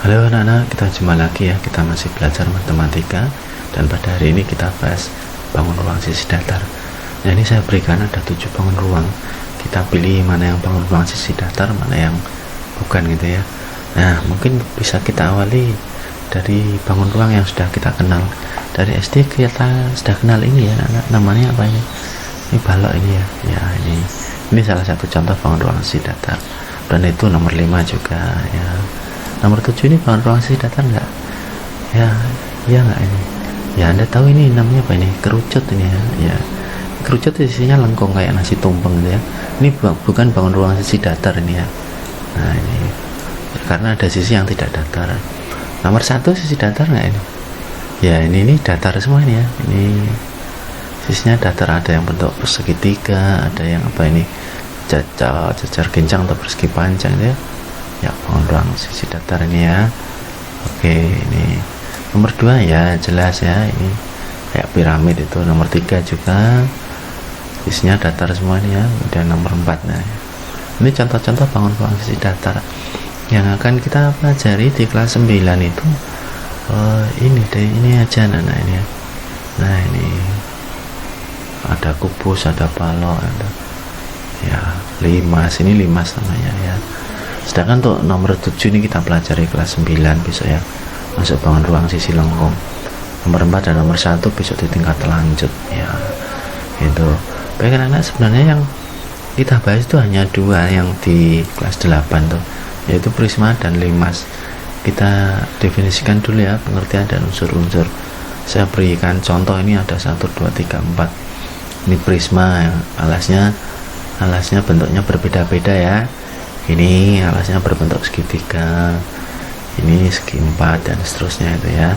Halo anak-anak, kita jumpa lagi ya. Kita masih belajar matematika, dan pada hari ini kita bahas bangun ruang sisi datar. Nah, ini saya berikan ada 7 bangun ruang. Kita pilih mana yang bangun ruang sisi datar, mana yang bukan gitu ya. Nah, mungkin bisa kita awali dari bangun ruang yang sudah kita kenal. Dari SD kita sudah kenal ini ya anak, namanya apa ini? Ini balok ini ya. Ya, ini salah satu contoh bangun ruang sisi datar. Dan itu nomor 5 juga ya. Nomor 7 ini bangun ruang sisi datar enggak? Ya enggak ini. Ya, Anda tahu ini namanya apa ini? Kerucut ini ya. Ya. Kerucut isinya lengkung kayak nasi tumpeng gitu ya. Ini bukan bangun ruang sisi datar ini ya. Nah, ini karena ada sisi yang tidak datar. Nomor 1 sisi datar enggak ini? Ya, ini datar semua ini ya. Ini sisinya datar, ada yang bentuk segitiga, ada yang apa ini? Jajar gencang atau persegi panjang ya. Ya, bangun ruang sisi datar ini ya. Oke, ini nomor 2 ya, jelas ya, ini kayak piramid itu. Nomor 3 juga isinya datar semua ini ya. Dan nomor 4, nah ini contoh-contoh bangun ruang sisi datar yang akan kita pelajari di kelas 9 itu. Ini aja nah ini ya. Nah, ini ada kubus, ada balok, ada ya limas, ini limas namanya ya. Sedangkan untuk nomor 7 ini kita pelajari kelas 9 besok ya, masuk bangun ruang sisi lengkung. Nomor 4 dan nomor 1 besok di tingkat lanjut ya. Itu baik anak-anak, sebenarnya yang kita bahas itu hanya 2 yang di kelas 8 tuh, yaitu prisma dan limas. Kita definisikan dulu ya pengertian dan unsur-unsur. Saya berikan contoh, ini ada 1, 2, 3, 4. Ini prisma, alasnya bentuknya berbeda-beda ya. Ini alasnya berbentuk segitiga, ini segi 4 dan seterusnya itu ya.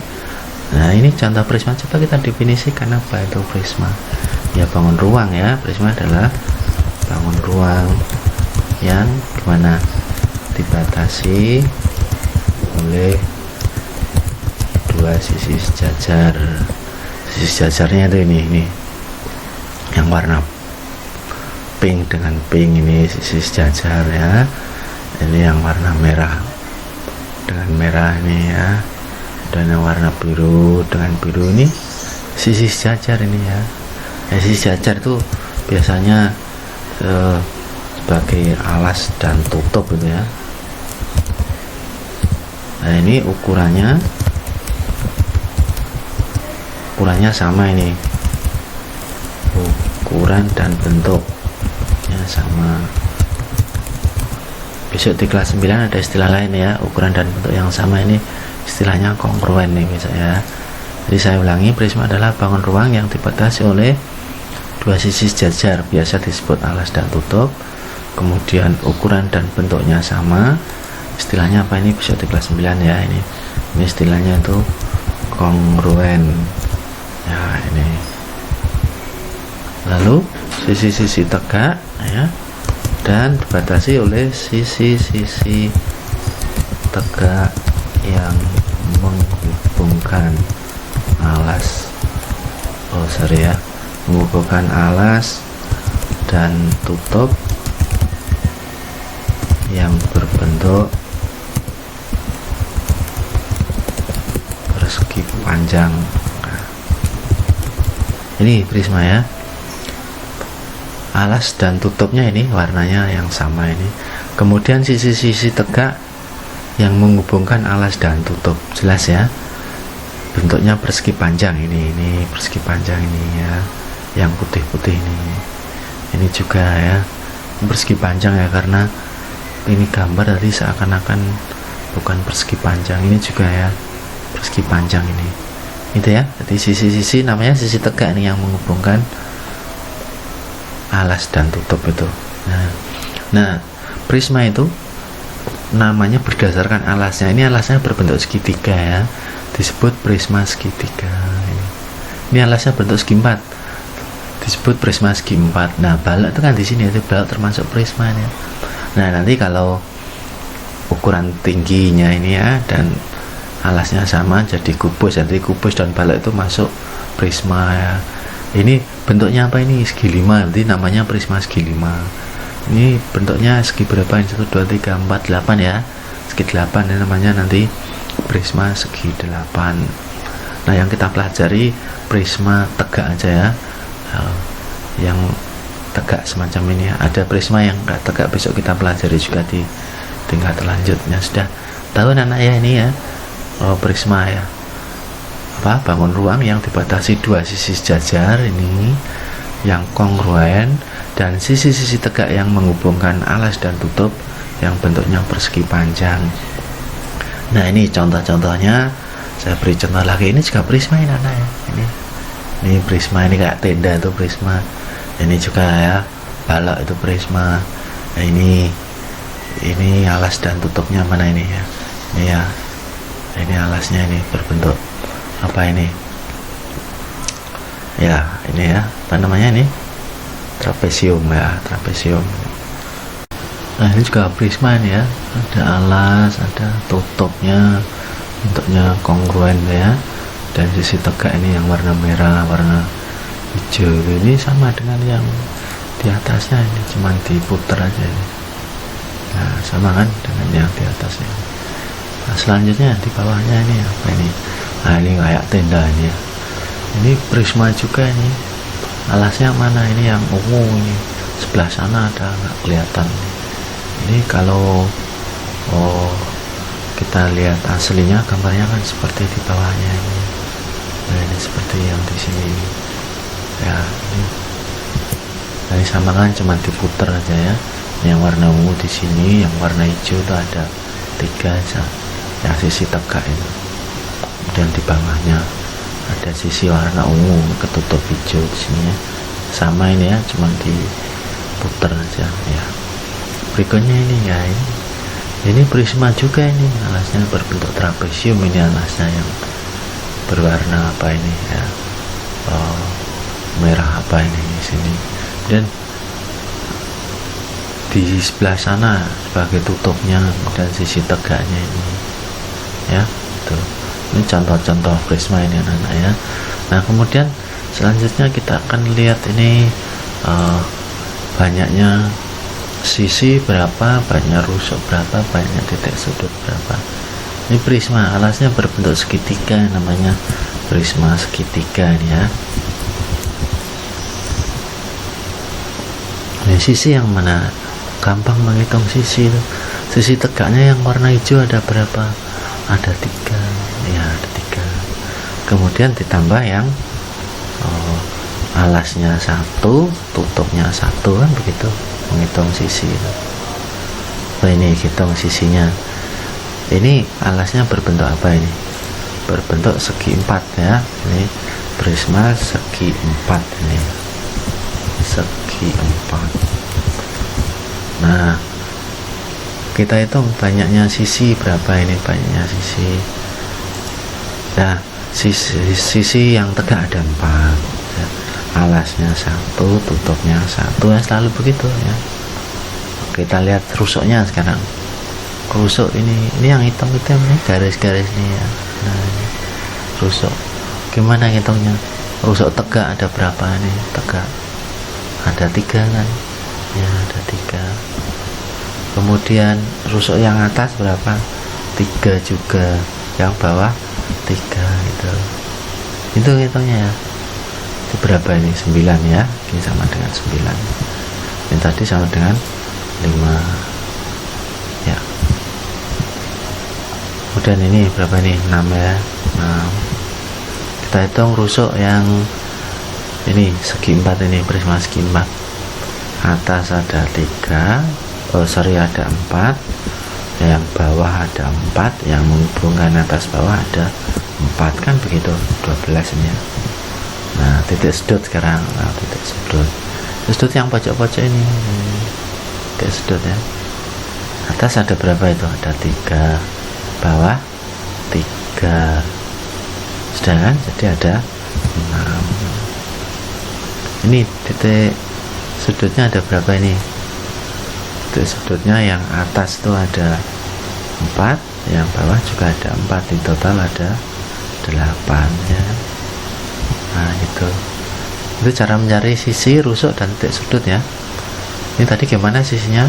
Nah, ini contoh prisma. Coba kita definisikan apa itu prisma. Ya, bangun ruang ya. Prisma adalah bangun ruang yang gimana? Dibatasi oleh 2 sisi sejajar. Sisi sejajarnya itu ini yang warna pink dengan pink, ini sisi sejajar ya. Ini yang warna merah dengan merah ini ya. Dan yang warna biru dengan biru ini sisi sejajar ini ya. Sisi sejajar itu biasanya sebagai alas dan tutup gitu ya. Nah, ini ukurannya sama ini, ukuran dan bentuk ya sama. Besok di kelas 9 ada istilah lain ya, ukuran dan bentuk yang sama ini istilahnya kongruen nih besok ya. Jadi saya ulangi, prisma adalah bangun ruang yang dibatasi oleh 2 sisi sejajar, biasa disebut alas dan tutup. Kemudian ukuran dan bentuknya sama, istilahnya apa ini besok di kelas 9 ya. Ini istilahnya itu kongruen ya. Ini lalu sisi-sisi tegak ya, dan dibatasi oleh sisi-sisi tegak yang menghubungkan alas menghubungkan alas dan tutup yang berbentuk persegi panjang. Nah, ini prisma ya. Alas dan tutupnya ini warnanya yang sama ini. Kemudian sisi-sisi tegak yang menghubungkan alas dan tutup, jelas ya. Bentuknya persegi panjang ini persegi panjang ini ya. Yang putih-putih ini juga ya persegi panjang ya, karena ini gambar tadi seakan-akan bukan persegi panjang. Ini juga ya persegi panjang ini itu ya. Jadi sisi-sisi namanya sisi tegak ini yang menghubungkan alas dan tutup itu. Nah, prisma itu namanya berdasarkan alasnya. Ini alasnya berbentuk segitiga ya, disebut prisma segitiga. Ini alasnya bentuk segi 4, disebut prisma segi 4. Nah, balok itu kan di sini, itu balok termasuk prismanya. Nah, nanti kalau ukuran tingginya ini ya dan alasnya sama jadi kubus, jadi kubus dan balok itu masuk prisma ya. Ini bentuknya apa ini? Segi 5, nanti namanya prisma segi 5. Ini bentuknya segi berapa? 1, 2, 3, 4, 8 ya. Segi 8 ini namanya nanti prisma segi 8. Nah, yang kita pelajari prisma tegak aja ya. Yang tegak semacam ini ya. Ada prisma yang enggak tegak, besok kita pelajari juga di tingkat lanjutnya. Sudah tahu anak ya ini ya, prisma ya, bangun ruang yang dibatasi dua sisi sejajar ini yang kongruen, dan sisi-sisi tegak yang menghubungkan alas dan tutup yang bentuknya persegi panjang. Nah, ini contoh-contohnya, saya beri contoh lagi. Ini juga prisma ini anak ya, ini prisma, ini kayak tenda itu prisma, ini juga ya balok itu prisma. Nah, ini alas dan tutupnya mana ini ya, ini ya, ini alasnya ini berbentuk apa ini ya, ini ya, apa namanya ini, trapesium ya, trapesium. Nah, ini juga prisma ini ya, ada alas, ada tutupnya, bentuknya kongruen ya, dan sisi tegak ini yang warna merah, warna hijau. Ini sama dengan yang di atasnya, ini cuma diputar aja ini. Nah, sama kan dengan yang di atasnya. Nah, selanjutnya di bawahnya ini apa ini? Nah, ini kayak tenda ini ya. Ini prisma juga ini. Alasnya mana ini yang ungu ini? Sebelah sana ada, nggak kelihatan. Ini kalau kita lihat aslinya gambarnya kan seperti di bawahnya ini. Nah, ini seperti yang di sini ya. Ini sama kan, cuma diputar aja ya. Yang warna ungu di sini, yang warna hijau itu ada 3 aja, yang sisi tegak ini. Dan di bawahnya ada sisi warna ungu ketutup hijau di sini ya. Sama ini ya, cuma diputar aja ya. Berikutnya ini ya, ini prisma juga ini, alasnya berbentuk trapesium. Ini alasnya yang berwarna apa ini ya, merah apa ini di sini, dan di sebelah sana sebagai tutupnya dan sisi tegaknya ini ya. Tuh, ini contoh-contoh prisma ini anak-anak ya. Nah, kemudian selanjutnya kita akan lihat ini banyaknya sisi berapa, banyak rusuk berapa, banyak titik sudut berapa. Ini prisma, alasnya berbentuk segitiga, namanya prisma segitiga ini ya. Ini sisi yang mana? Gampang menghitung sisi itu. Sisi tegaknya yang warna hijau ada berapa? Ada 3 ya, ada 3. Kemudian ditambah yang alasnya 1, tutupnya 1 kan, begitu menghitung sisi itu. Nah, ini hitung sisinya. Ini alasnya berbentuk apa ini? Berbentuk segi 4 ya. Ini prisma segi 4 ini. Segi 4. Nah, kita hitung banyaknya sisi berapa ini, banyaknya sisi. Nah, sisi yang tegak ada 4 ya. Alasnya 1, tutupnya 1 ya, selalu begitu ya. Kita lihat rusuknya sekarang. Rusuk ini yang hitam-hitam ini, garis-garis ini ya. Nah, ini rusuk. Gimana hitungnya? Rusuk tegak ada berapa nih? Tegak ada 3 kan ya, ada 3. Kemudian rusuk yang atas berapa? 3 juga. Yang bawah 3 gitu. Itu hitungnya ya. Itu berapa ini? 9 ya. Ini sama dengan 9. Ini tadi sama dengan 5 ya. Kemudian ini berapa nih? 6 ya. 6. Kita hitung rusuk yang ini segi 4 ini, prisma segi 4. Atas ada 3, ada 4, yang bawah ada 4, yang menghubungkan atas bawah ada 4 kan, begitu 12 ini ya. Nah, titik sudut sekarang. Nah, titik sudut yang pojok-pojok ini, titik sudut ya. Atas ada berapa itu? Ada 3, bawah 3, sudah kan? Jadi ada 6. Ini titik sudutnya ada berapa ini? Titik sudutnya yang atas itu ada 4, yang bawah juga ada 4, di total ada 8 ya. Nah, itu cara mencari sisi, rusuk, dan titik sudut ya. Ini tadi gimana sisinya?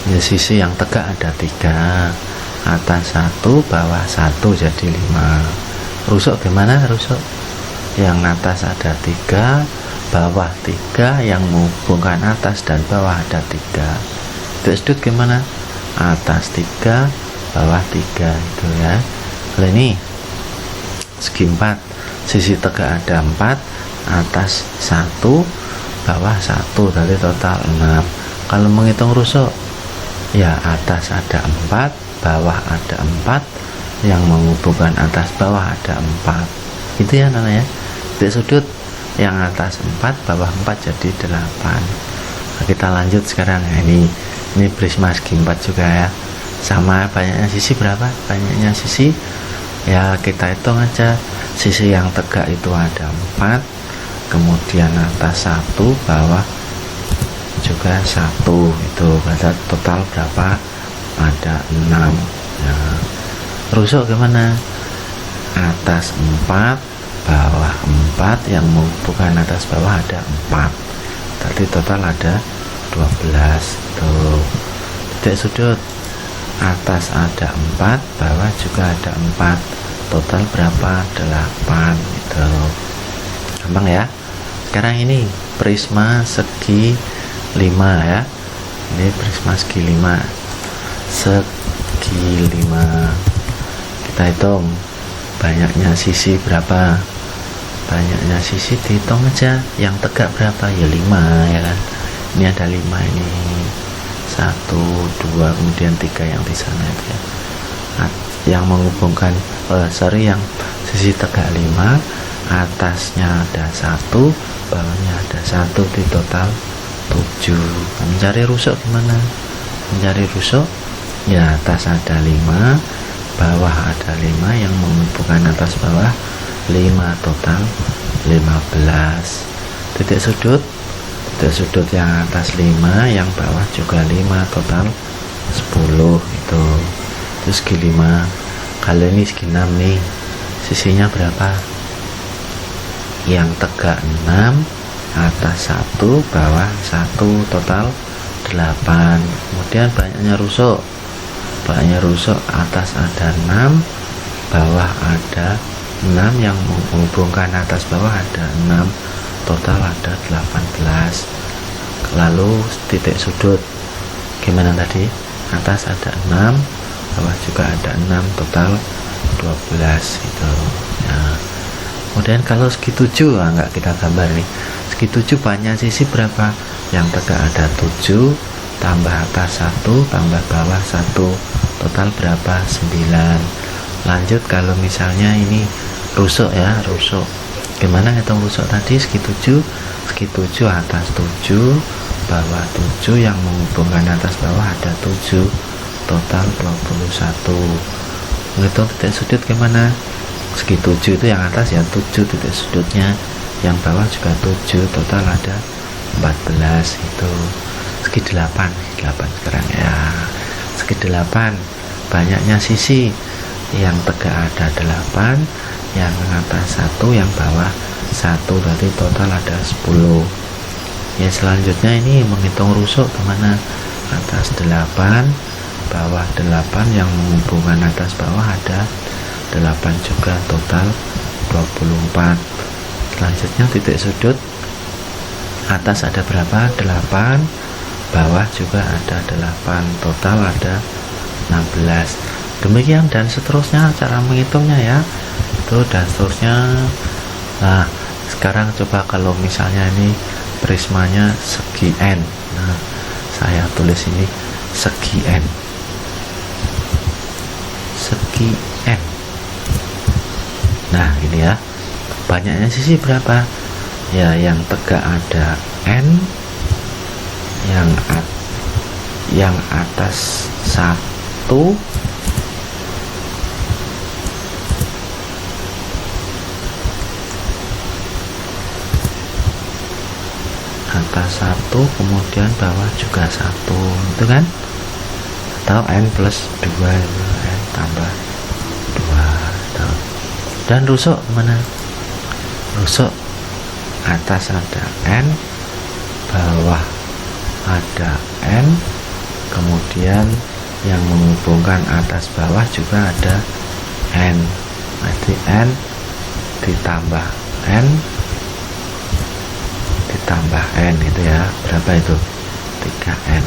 Ya, sisi yang tegak ada 3, atas 1 bawah 1 jadi 5. Rusuk gimana rusuk? Yang atas ada 3, bawah 3, yang menghubungkan atas dan bawah ada 3. Titik sudut gimana? Atas 3 bawah 3 itu ya. Kalau ini segi 4, sisi tegak ada 4, atas 1 bawah 1 dari total 6. Kalau menghitung rusuk ya atas ada 4, bawah ada 4, yang menghubungkan atas bawah ada 4 gitu ya Nana ya. Titik sudut yang atas 4 bawah 4 jadi 8. Nah, kita lanjut sekarang ya. Ini prisma segi 4 juga ya, sama banyaknya sisi berapa? Banyaknya sisi ya kita hitung aja. Sisi yang tegak itu ada 4, kemudian atas 1, bawah juga 1, itu berarti total berapa? Ada 6. Nah, rusuk gimana? Atas 4 bawah 4, yang menghubungkan atas bawah ada 4, tadi total ada 12. Tuh titik sudut atas ada 4, bawah juga ada 4, total berapa? 8 gitu. Gampang ya. Sekarang ini prisma segi 5 ya. Ini prisma segi 5. Segi 5 kita hitung banyaknya sisi berapa? Banyaknya sisi dihitung aja, yang tegak berapa? Ya 5 ya kan. Ini ada 5 ini, 1, 2, kemudian 3 yang di sana itu ya. Yang menghubungkan yang sisi tegak 5, atasnya ada 1, bawahnya ada 1, di total 7. Mencari rusuk gimana? Mencari rusuk ya atas ada 5, bawah ada 5, yang menghubungkan atas bawah 5, total 15. Titik sudut yang atas 5, yang bawah juga 5, total 10 itu. Terus segi 5, kalau ini segi 6 nih, sisinya berapa? Yang tegak 6, atas 1, bawah 1, total 8. Kemudian banyaknya rusuk atas ada 6, bawah ada 6, yang menghubungkan atas bawah ada 6, total ada 18. Lalu titik sudut gimana tadi? Atas ada 6, bawah juga ada 6, total 12 itu ya. Kemudian kalau segi 7 enggak kita gambar nih. Segi 7 banyak sisi berapa? Yang tegak ada 7, tambah atas 1, tambah bawah 1, total berapa? 9. Lanjut kalau misalnya ini rusuk ya, rusuk gimana hitung rusuk tadi? Segi 7 atas 7, bawah 7, yang menghubungkan atas bawah ada 7, total 21. Menghitung titik sudut gimana? Segi 7 itu yang atas ya 7 titik sudutnya, yang bawah juga 7, total ada 14 itu. Segi 8 sekarang ya. Segi 8 banyaknya sisi, yang tegak ada 8, yang atas 1, yang bawah 1, berarti total ada 10 ya. Selanjutnya ini menghitung rusuk kemana? Atas 8, bawah 8, yang menghubungkan atas bawah ada 8 juga, total 24. Selanjutnya titik sudut atas ada berapa? 8, bawah juga ada 8, total ada 16. Demikian dan seterusnya cara menghitungnya ya, itu dan seterusnya. Nah sekarang coba kalau misalnya ini prismanya segi N, nah saya tulis ini segi N, segi N. Nah ini ya, banyaknya sisi berapa? Ya yang tegak ada N, yang atas 1, atas 1, kemudian bawah juga 1 itu kan, atau N plus 2, N tambah 2 tuh. Dan rusuk mana? Rusuk atas ada N, bawah ada N, kemudian yang menghubungkan atas bawah juga ada N. Berarti N ditambah N ditambah N itu ya, berapa itu? 3N.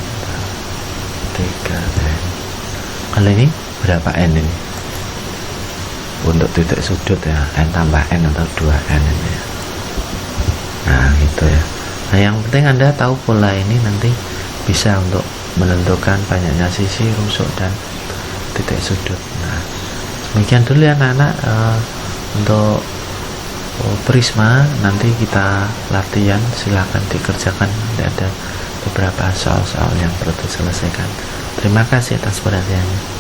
3N. Kalau ini berapa N ini? Untuk titik sudut ya, N tambah N atau 2N ini ya. Nah gitu ya. Nah yang penting Anda tahu pola ini, nanti bisa untuk menentukan banyaknya sisi, rusuk, dan titik sudut. Nah demikian dulu ya anak-anak, untuk prisma. Nanti kita latihan, silahkan dikerjakan. Ada beberapa soal-soal yang perlu diselesaikan. Terima kasih atas perhatiannya.